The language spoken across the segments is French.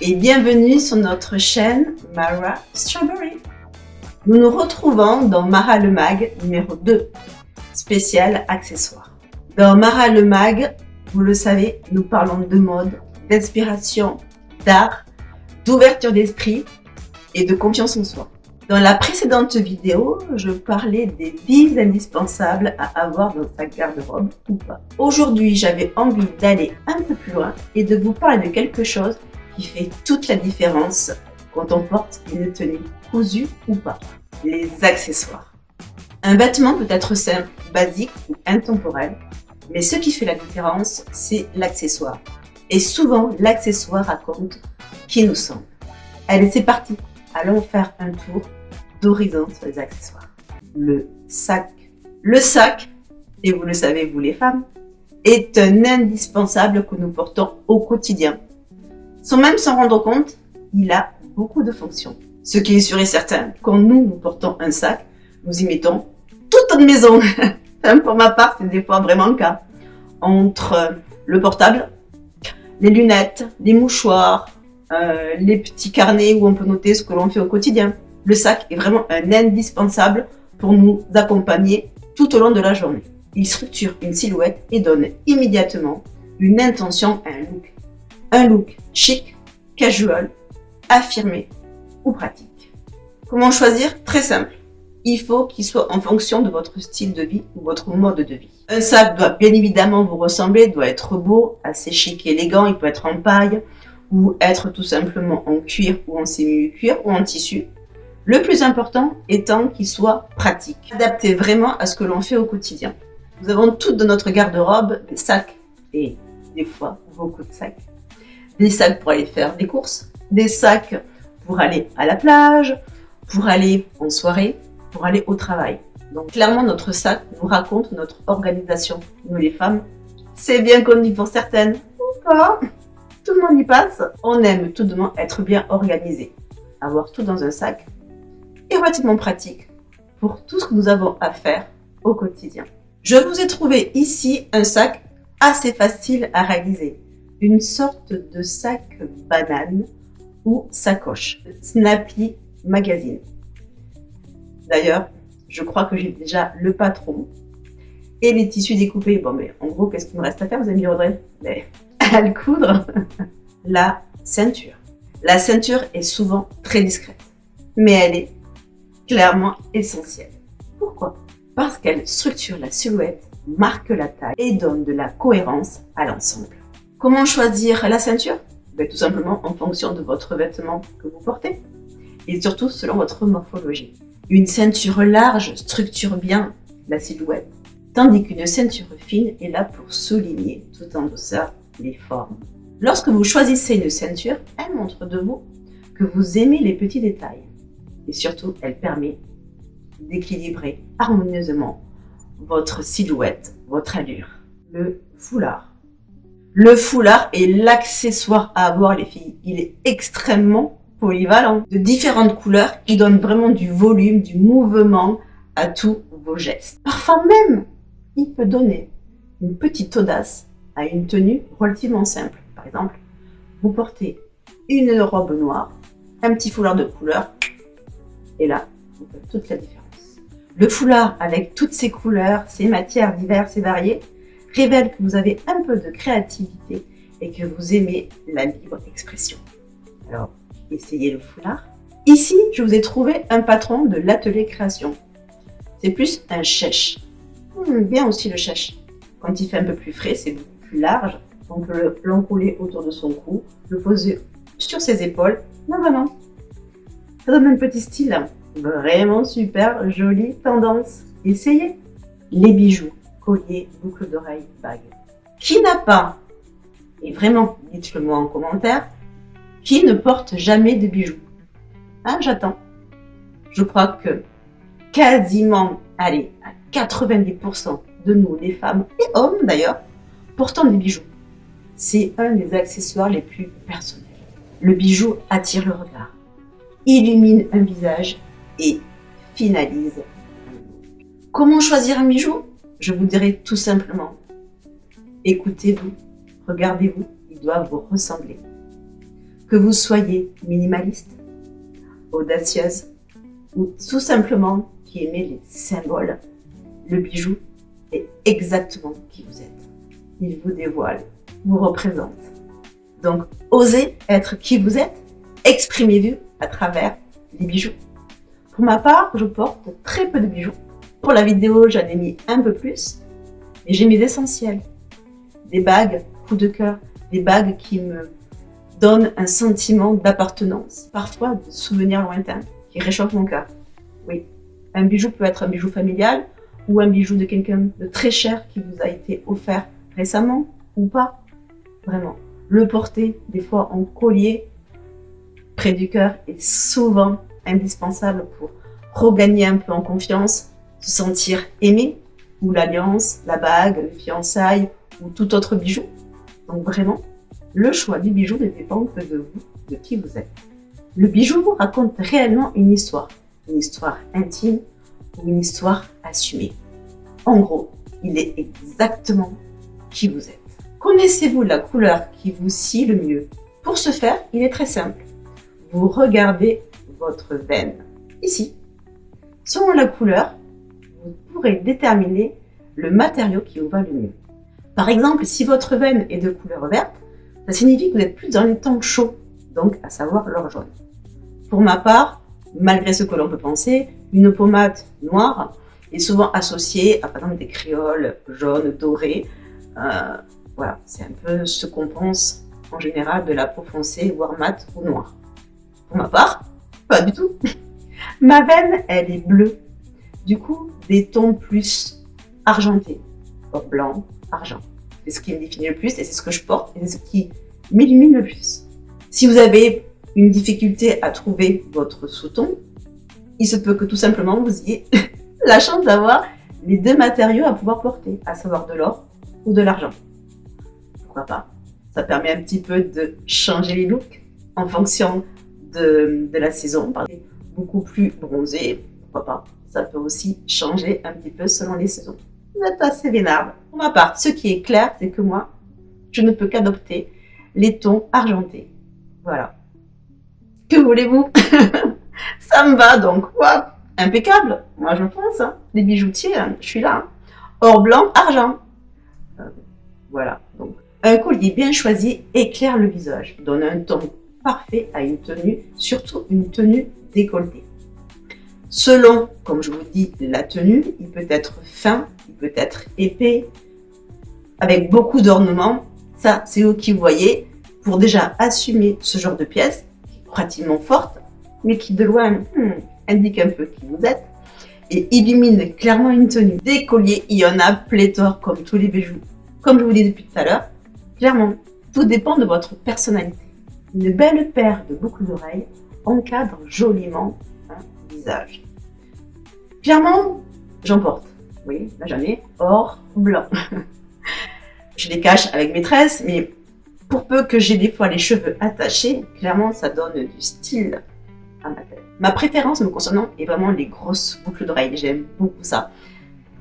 et bienvenue sur notre chaîne Mara Strawberry. Nous nous retrouvons dans Mara le Mag numéro 2, spécial accessoires. Dans Mara le Mag, vous le savez, nous parlons de mode, d'inspiration, d'art, d'ouverture d'esprit et de confiance en soi. Dans la précédente vidéo, je parlais des 10 indispensables à avoir dans sa garde-robe ou pas. Aujourd'hui, j'avais envie d'aller un peu plus loin et de vous parler de quelque chose qui fait toute la différence quand on porte une tenue cousue ou pas. Les accessoires. Un vêtement peut être simple, basique ou intemporel, mais ce qui fait la différence, c'est l'accessoire. Et souvent, l'accessoire raconte qui nous sommes. Allez, c'est parti. Allons faire un tour d'horizon sur les accessoires. Le sac. Le sac, et vous le savez vous les femmes, est un indispensable que nous portons au quotidien. Sans même s'en rendre compte, il a beaucoup de fonctions. Ce qui est sûr et certain, quand nous portons un sac, nous y mettons toute notre maison. Pour ma part, c'est des fois vraiment le cas. Entre le portable, les lunettes, les mouchoirs, les petits carnets où on peut noter ce que l'on fait au quotidien. Le sac est vraiment un indispensable pour nous accompagner tout au long de la journée. Il structure une silhouette et donne immédiatement une intention à un look. Un look chic, casual, affirmé ou pratique. Comment choisir? Très simple. Il faut qu'il soit en fonction de votre style de vie ou votre mode de vie. Un sac doit bien évidemment vous ressembler, doit être beau, assez chic et élégant, il peut être en paille, ou être tout simplement en cuir ou en semi-cuir ou en tissu. Le plus important étant qu'il soit pratique, adapté vraiment à ce que l'on fait au quotidien. Nous avons toutes dans notre garde-robe des sacs et des fois beaucoup de sacs. Des sacs pour aller faire des courses, des sacs pour aller à la plage, pour aller en soirée, pour aller au travail. Donc clairement notre sac nous raconte notre organisation. Nous les femmes, c'est bien connu pour certaines ou pas. Tout le monde y passe. On aime tout de même être bien organisé. Avoir tout dans un sac est relativement pratique pour tout ce que nous avons à faire au quotidien. Je vous ai trouvé ici un sac assez facile à réaliser. Une sorte de sac banane ou sacoche. Snappy Magazine. D'ailleurs, je crois que j'ai déjà le patron et les tissus découpés. Bon, mais en gros, qu'est-ce qu'il me reste à faire, vous allez me dire, Audrey? Mais à le coudre. La ceinture. La ceinture est souvent très discrète, mais elle est clairement essentielle. Pourquoi? Parce qu'elle structure la silhouette, marque la taille et donne de la cohérence à l'ensemble. Comment choisir la ceinture? Tout simplement en fonction de votre vêtement que vous portez et surtout selon votre morphologie. Une ceinture large structure bien la silhouette, tandis qu'une ceinture fine est là pour souligner tout en douceur les formes. Lorsque vous choisissez une ceinture, elle montre de vous que vous aimez les petits détails. Et surtout, elle permet d'équilibrer harmonieusement votre silhouette, votre allure. Le foulard. Le foulard est l'accessoire à avoir, les filles. Il est extrêmement polyvalent. De différentes couleurs, il donne vraiment du volume, du mouvement à tous vos gestes. Parfois même, il peut donner une petite audace à une tenue relativement simple. Par exemple, vous portez une robe noire, un petit foulard de couleur, et là, vous faites toute la différence. Le foulard, avec toutes ses couleurs, ses matières diverses et variées, révèle que vous avez un peu de créativité et que vous aimez la libre expression. Alors, essayez le foulard. Ici, je vous ai trouvé un patron de l'atelier création. C'est plus un chèche. Bien aussi le chèche. Quand il fait un peu plus frais, c'est beaucoup plus large. On peut l'enrouler autour de son cou, le poser sur ses épaules. Non, vraiment. Ça donne un petit style vraiment super, jolie tendance. Essayez. Les bijoux, colliers, boucles d'oreilles, bagues. Qui n'a pas, et vraiment, dites-le moi en commentaire, qui ne porte jamais de bijoux? J'attends. Je crois que quasiment, allez, à 90% de nous, les femmes et hommes d'ailleurs, portons des bijoux. C'est un des accessoires les plus personnels. Le bijou attire le regard, illumine un visage et finalise un look. Comment choisir un bijou? Je vous dirai tout simplement, écoutez-vous, regardez-vous, il doit vous ressembler. Que vous soyez minimaliste, audacieuse ou tout simplement qui aimez les symboles, le bijou est exactement qui vous êtes. Il vous dévoile, vous représente. Donc, osez être qui vous êtes, exprimez-vous à travers les bijoux. Pour ma part, je porte très peu de bijoux. Pour la vidéo, j'en ai mis un peu plus, mais j'ai mes essentiels. Des bagues, coup de cœur, des bagues qui me donnent un sentiment d'appartenance, parfois de souvenirs lointains, qui réchauffent mon cœur. Oui, un bijou peut être un bijou familial ou un bijou de quelqu'un de très cher qui vous a été offert récemment ou pas. Vraiment, le porter des fois en collier près du cœur est souvent indispensable pour regagner un peu en confiance, se sentir aimé, ou l'alliance, la bague, les fiançailles ou tout autre bijou. Donc vraiment, le choix du bijou ne dépend que de vous, de qui vous êtes. Le bijou vous raconte réellement une histoire intime ou une histoire assumée. En gros, il est exactement qui vous êtes. Connaissez-vous la couleur qui vous scie le mieux? Pour ce faire, il est très simple. Vous regardez votre veine, ici. Selon la couleur, vous pourrez déterminer le matériau qui vous va le mieux. Par exemple, si votre veine est de couleur verte, ça signifie que vous êtes plus dans les tons chauds, donc à savoir l'or jaune. Pour ma part, malgré ce que l'on peut penser, une pommade noire est souvent associée à par exemple des créoles jaunes, dorées. Voilà, c'est un peu ce qu'on pense en général de la peau foncée, voire mate ou noire. Pour ma part, pas du tout. Ma veine, elle est bleue. Du coup, des tons plus argentés. Or blanc, argent. C'est ce qui me définit le plus et c'est ce que je porte et c'est ce qui m'illumine le plus. Si vous avez une difficulté à trouver votre sous-ton, il se peut que tout simplement vous ayez la chance d'avoir les deux matériaux à pouvoir porter, à savoir de l'or ou de l'argent. Pourquoi pas? Ça permet un petit peu de changer les looks en fonction de la saison. Par exemple, beaucoup plus bronzé, pourquoi pas? Ça peut aussi changer un petit peu selon les saisons. Vous êtes assez vénarde. Pour ma part, ce qui est clair, c'est que moi, je ne peux qu'adopter les tons argentés. Voilà. Que voulez-vous? Ça me va donc, hop, impeccable. Moi, je pense, hein. Les bijoutiers, hein, je suis là. Hein. Or blanc, argent. Voilà. Donc, un collier bien choisi éclaire le visage, donne un ton parfait à une tenue, surtout une tenue décolletée. Selon, comme je vous dis, la tenue, il peut être fin, il peut être épais, avec beaucoup d'ornements. Ça, c'est vous qui voyez, pour déjà assumer ce genre de pièce, qui est relativement forte, mais qui de loin indique un peu qui vous êtes, et illumine clairement une tenue. Des colliers, il y en a pléthore comme tous les bijoux. Comme je vous dis depuis tout à l'heure, clairement, tout dépend de votre personnalité. Une belle paire de boucles d'oreilles encadre joliment un visage. Clairement, j'en porte. Oui, là j'en ai or, blanc. Je les cache avec mes tresses, mais pour peu que j'ai des fois les cheveux attachés, clairement ça donne du style à ma tête. Ma préférence me concernant est vraiment les grosses boucles d'oreilles. J'aime beaucoup ça.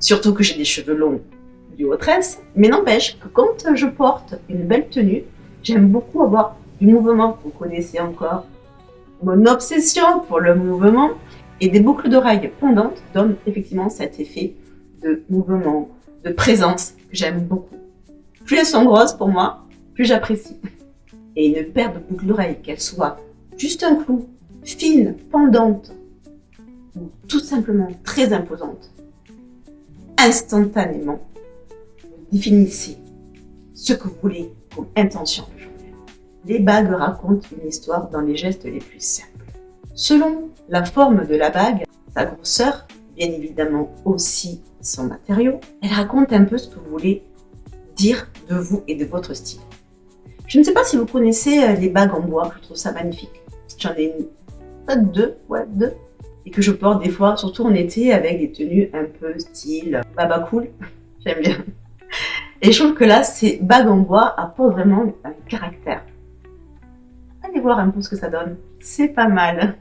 Surtout que j'ai des cheveux longs du aux tresses, mais n'empêche que quand je porte une belle tenue, j'aime beaucoup avoir du mouvement. Vous connaissez encore mon obsession pour le mouvement. Et des boucles d'oreilles pendantes donnent effectivement cet effet de mouvement, de présence que j'aime beaucoup. Plus elles sont grosses pour moi, plus j'apprécie. Et une paire de boucles d'oreilles, qu'elles soient juste un clou, fine, pendante, ou tout simplement très imposante, instantanément, vous définissez ce que vous voulez comme intention de journée. Les bagues racontent une histoire dans les gestes les plus simples. Selon la forme de la bague, sa grosseur, bien évidemment aussi son matériau, elle raconte un peu ce que vous voulez dire de vous et de votre style. Je ne sais pas si vous connaissez les bagues en bois, je trouve ça magnifique. J'en ai peut-être deux, et que je porte des fois, surtout en été, avec des tenues un peu style baba cool, j'aime bien. Et je trouve que là, ces bagues en bois apportent vraiment un caractère. Allez voir un peu ce que ça donne, c'est pas mal.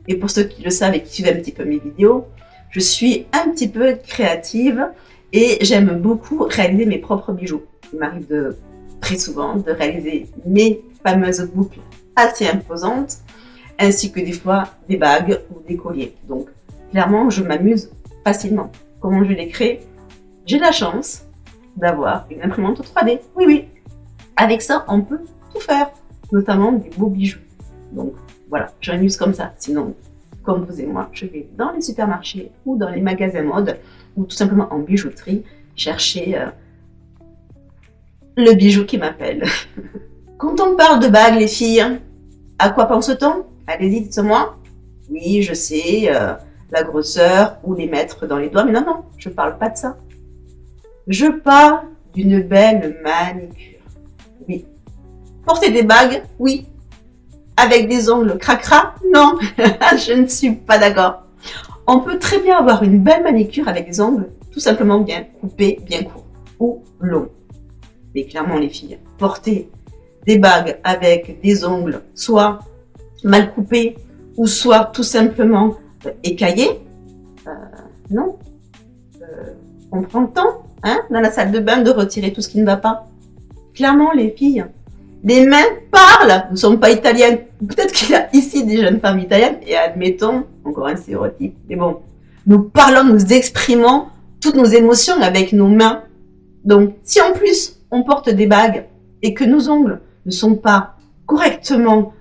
Et pour ceux qui le savent et qui suivent un petit peu mes vidéos, je suis un petit peu créative et j'aime beaucoup réaliser mes propres bijoux. Il m'arrive très souvent de réaliser mes fameuses boucles assez imposantes, ainsi que des fois des bagues ou des colliers. Donc clairement, je m'amuse facilement. Comment je les crée? J'ai la chance d'avoir une imprimante 3D. Oui, oui. Avec ça, on peut tout faire, notamment des beaux bijoux. Donc voilà, je m'amuse comme ça. Sinon, comme vous et moi, je vais dans les supermarchés ou dans les magasins mode ou tout simplement en bijouterie chercher le bijou qui m'appelle. Quand on parle de bagues, les filles, à quoi pense-t-on? Allez-y, dites-moi. Oui, je sais, la grosseur ou les mettre dans les doigts, mais non, non, je parle pas de ça. Je parle d'une belle manicure. Oui. Porter des bagues? Oui. Avec des ongles cracra? Non, je ne suis pas d'accord. On peut très bien avoir une belle manicure avec des ongles tout simplement bien coupés, bien courts ou longs. Mais clairement les filles, porter des bagues avec des ongles soit mal coupés ou soit tout simplement écaillés, non. On prend le temps, hein, dans la salle de bain de retirer tout ce qui ne va pas. Clairement les filles, les mains parlent. Nous ne sommes pas italiennes. Peut-être qu'il y a ici des jeunes femmes italiennes et admettons, encore un stéréotype, mais bon, nous parlons, nous exprimons toutes nos émotions avec nos mains. Donc, si en plus on porte des bagues et que nos ongles ne sont pas correctement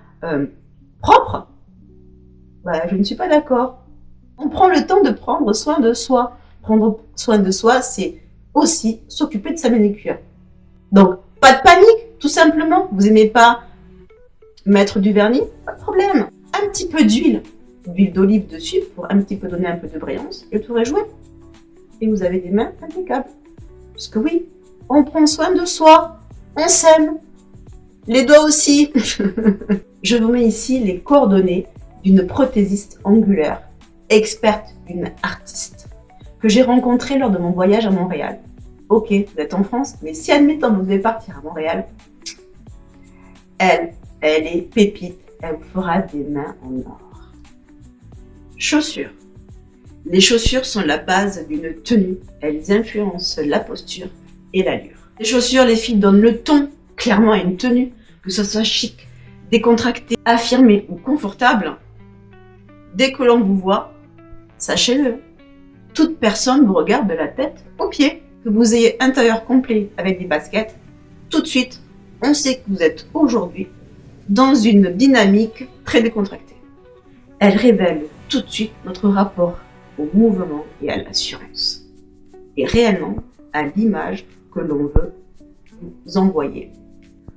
propres, bah, je ne suis pas d'accord. On prend le temps de prendre soin de soi. Prendre soin de soi, c'est aussi s'occuper de sa manicure. Donc, pas de panique, tout simplement. Vous aimez pas mettre du vernis? Pas de problème. Un petit peu d'huile d'olive dessus pour un petit peu donner un peu de brillance. Le tour est joué. Et vous avez des mains impeccables. Parce que oui, on prend soin de soi. On s'aime. Les doigts aussi. Je vous mets ici les coordonnées d'une prothésiste angulaire, experte, une artiste, que j'ai rencontrée lors de mon voyage à Montréal. Ok, vous êtes en France, mais si admettons vous devez partir à Montréal, elle est pépite, elle vous fera des mains en or. Chaussures. Les chaussures sont la base d'une tenue, elles influencent la posture et l'allure. Les chaussures, les filles, donnent le ton clairement à une tenue, que ce soit chic, décontracté, affirmé ou confortable. Dès que l'on vous voit, sachez-le, toute personne vous regarde de la tête aux pieds. Que vous ayez un tailleur complet avec des baskets, tout de suite, on sait que vous êtes aujourd'hui dans une dynamique très décontractée. Elle révèle tout de suite notre rapport au mouvement et à l'assurance. Et réellement à l'image que l'on veut vous envoyer.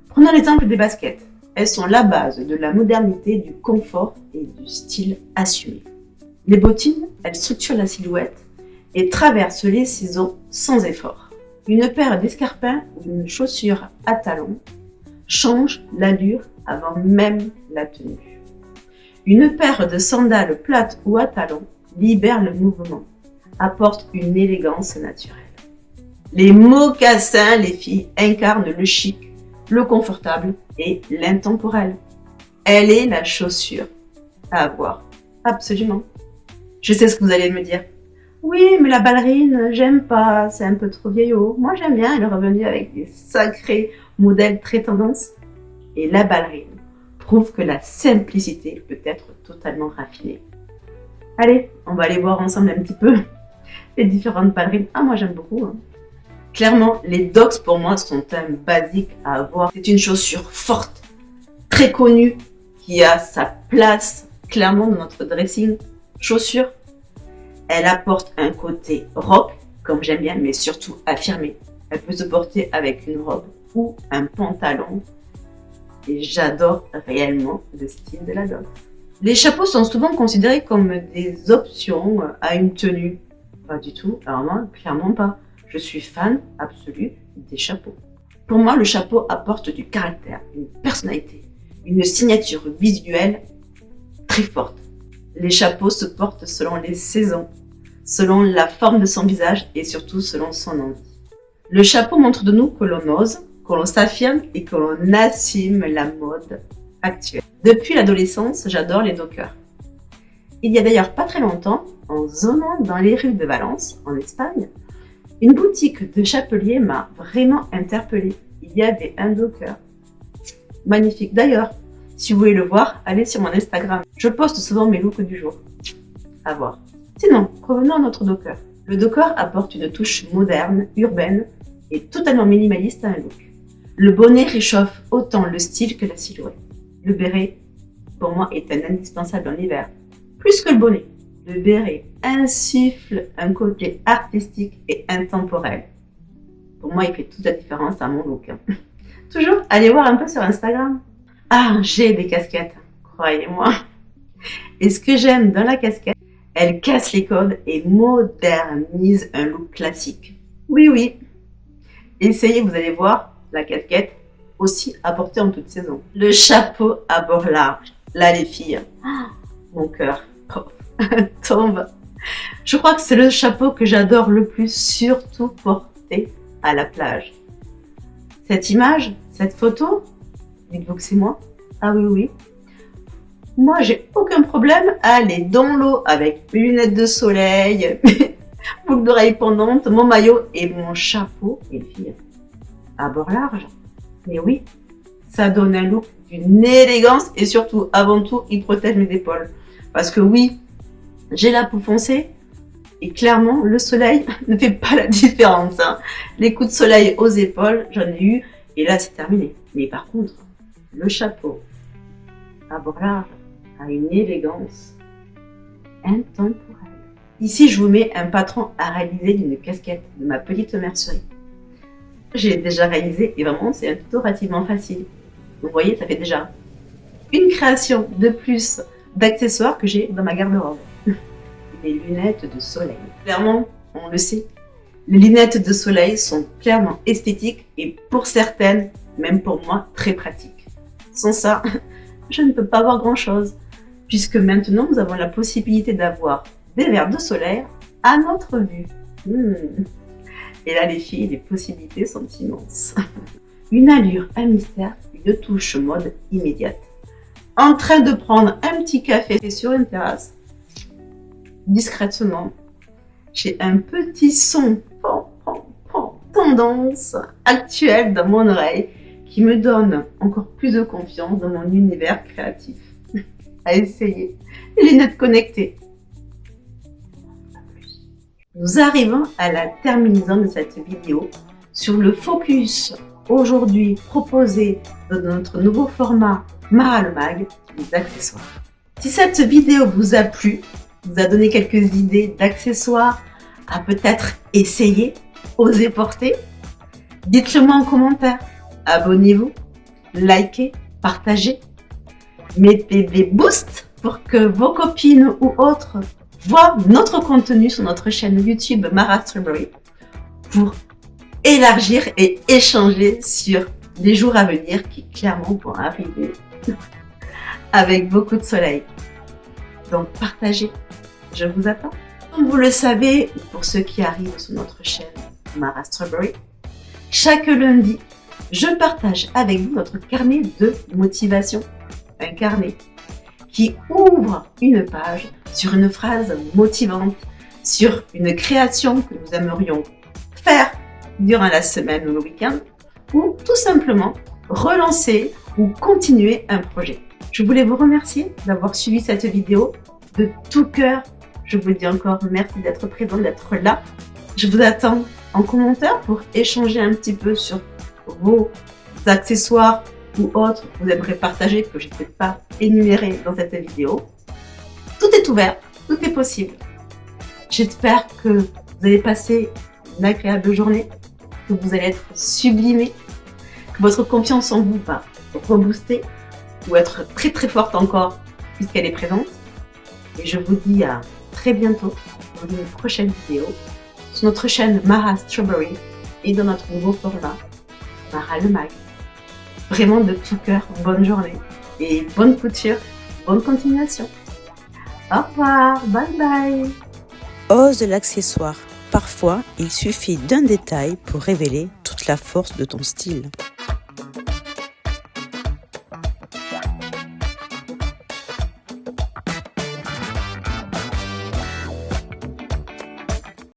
Prenons l'exemple des baskets. Elles sont la base de la modernité, du confort et du style assumé. Les bottines, elles structurent la silhouette et traverse les saisons sans effort. Une paire d'escarpins ou une chaussure à talons change l'allure avant même la tenue. Une paire de sandales plates ou à talons libère le mouvement, apporte une élégance naturelle. Les mocassins, les filles, incarnent le chic, le confortable et l'intemporel. Elle est la chaussure à avoir, absolument. Je sais ce que vous allez me dire. Oui, mais la ballerine, j'aime pas, c'est un peu trop vieillot. Moi, j'aime bien, elle est revenue avec des sacrés modèles très tendance. Et la ballerine prouve que la simplicité peut être totalement raffinée. Allez, on va aller voir ensemble un petit peu les différentes ballerines. Ah, moi, j'aime beaucoup. Hein. Clairement, les Docs, pour moi, sont un basique à avoir. C'est une chaussure forte, très connue, qui a sa place clairement dans notre dressing. Chaussure. Elle apporte un côté rock, comme j'aime bien, mais surtout affirmé. Elle peut se porter avec une robe ou un pantalon. Et j'adore réellement le style de la Doc. Les chapeaux sont souvent considérés comme des options à une tenue. Pas du tout, alors moi, clairement pas. Je suis fan absolue des chapeaux. Pour moi, le chapeau apporte du caractère, une personnalité, une signature visuelle très forte. Les chapeaux se portent selon les saisons, selon la forme de son visage et surtout selon son envie. Le chapeau montre de nous que l'on ose, que l'on s'affirme et que l'on assume la mode actuelle. Depuis l'adolescence, j'adore les dockers. Il y a d'ailleurs pas très longtemps, en zonant dans les rues de Valence, en Espagne, une boutique de chapelier m'a vraiment interpellée. Il y avait un docker magnifique. D'ailleurs, Si vous voulez le voir, allez sur mon Instagram. Je poste souvent mes looks du jour. À voir. Sinon, revenons à notre docker. Le docker apporte une touche moderne, urbaine et totalement minimaliste à un look. Le bonnet réchauffe autant le style que la silhouette. Le béret, pour moi, est un indispensable en hiver. Plus que le bonnet. Le béret insuffle un côté artistique et intemporel. Pour moi, il fait toute la différence à mon look. Toujours, allez voir un peu sur Instagram. Ah, j'ai des casquettes, croyez-moi. Et ce que j'aime dans la casquette, elle casse les codes et modernise un look classique. Oui, oui. Essayez, vous allez voir, la casquette aussi à porter en toute saison. Le chapeau à bord large. Là, les filles, mon cœur tombe. Je crois que c'est le chapeau que j'adore le plus, surtout porter à la plage. Cette image, cette photo, dites-vous que c'est moi? Ah oui, oui. Moi, j'ai aucun problème à aller dans l'eau avec mes lunettes de soleil, mes boucles d'oreilles pendantes, mon maillot et mon chapeau, les filles, à bord large. Mais oui, ça donne un look d'une élégance et surtout, avant tout, il protège mes épaules. Parce que oui, j'ai la peau foncée et clairement, le soleil ne fait pas la différence. Hein. Les coups de soleil aux épaules, j'en ai eu et là, c'est terminé. Mais par contre, le chapeau à bord large a une élégance intemporelle. Ici, je vous mets un patron à réaliser d'une casquette de ma petite mercerie. J'ai déjà réalisé et vraiment, c'est un tuto relativement facile. Vous voyez, ça fait déjà une création de plus d'accessoires que j'ai dans ma garde-robe. Les lunettes de soleil. Clairement, on le sait, les lunettes de soleil sont clairement esthétiques et pour certaines, même pour moi, très pratiques. Sans ça, je ne peux pas voir grand-chose, puisque maintenant, nous avons la possibilité d'avoir des verres de soleil à notre vue. Et là, les filles, les possibilités sont immenses. Une allure, un mystère, une touche mode immédiate. En train de prendre un petit café sur une terrasse, discrètement, j'ai un petit son tendance actuelle dans mon oreille qui me donne encore plus de confiance dans mon univers créatif. À essayer. Les lunettes connectées. Nous arrivons à la terminaison de cette vidéo sur le focus aujourd'hui proposé dans notre nouveau format Mara le Mag, les accessoires. Si cette vidéo vous a plu, vous a donné quelques idées d'accessoires à peut-être essayer, oser porter, dites-le moi en commentaire. Abonnez-vous, likez, partagez, mettez des boosts pour que vos copines ou autres voient notre contenu sur notre chaîne YouTube Mara Strawberry pour élargir et échanger sur les jours à venir qui clairement vont arriver avec beaucoup de soleil. Donc partagez, je vous attends. Comme vous le savez, pour ceux qui arrivent sur notre chaîne Mara Strawberry, chaque lundi, je partage avec vous notre carnet de motivation. Un carnet qui ouvre une page sur une phrase motivante, sur une création que nous aimerions faire durant la semaine ou le week-end, ou tout simplement relancer ou continuer un projet. Je voulais vous remercier d'avoir suivi cette vidéo de tout cœur. Je vous dis encore merci d'être présent, d'être là. Je vous attends en commentaire pour échanger un petit peu sur vos accessoires ou autres que vous aimeriez partager, que je n'ai peut-être pas énuméré dans cette vidéo. Tout est ouvert, tout est possible. J'espère que vous allez passer une agréable journée, que vous allez être sublimé, que votre confiance en vous va rebooster ou être très très forte encore puisqu'elle est présente. Et je vous dis à très bientôt dans une prochaine vidéo sur notre chaîne Mara Strawberry et dans notre nouveau format Mara le Mag. Vraiment de tout cœur, bonne journée et bonne couture, bonne continuation. Au revoir, bye bye. Ose l'accessoire. Parfois, il suffit d'un détail pour révéler toute la force de ton style.